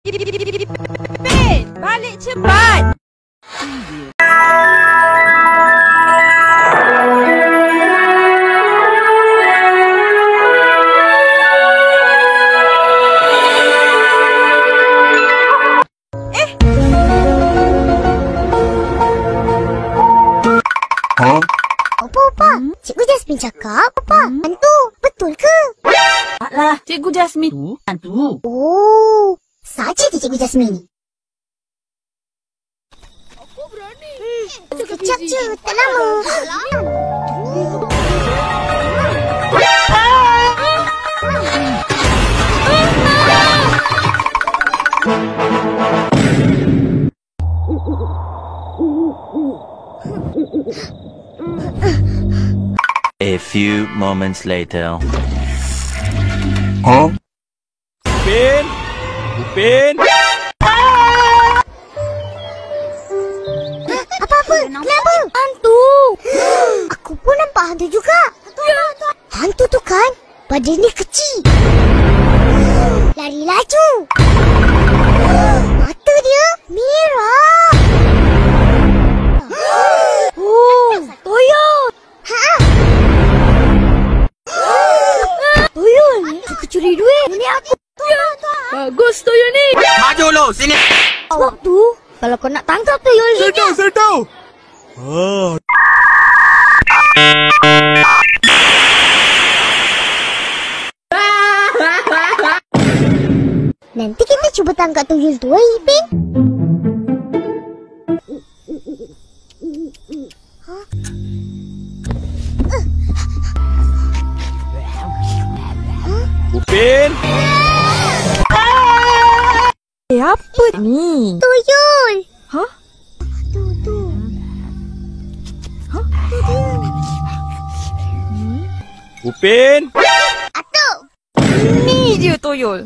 Ben, balik cepat. Opa, Cikgu Jasmine cakap, hantu. Betul ke? Taklah, Cikgu Jasmine tu hantu. Oh, saja je Cikgu Jasmine. Aku berani. Sekejap je, tak lama. A few moments later. Upin! Upin! Apa-apa? Kenapa? Hantu. Aku pun nampak hantu juga. Hantu tu kan, badan dia kecil. Lari laju. Mata dia merah. Oh, toyol. Toyol ni suka curi duit. Ini aku. Bagus toyol ni. Maju lu, sini! Sebab tu, kalau kau nak tangkap toyol ni, Sertau! nanti kita cuba tangkap toyol tu, Ipin. Upin! Apa ni? Toyol. Hah? Tu. Hah? Tu dia. Upin! Atuk. Ni je toyol.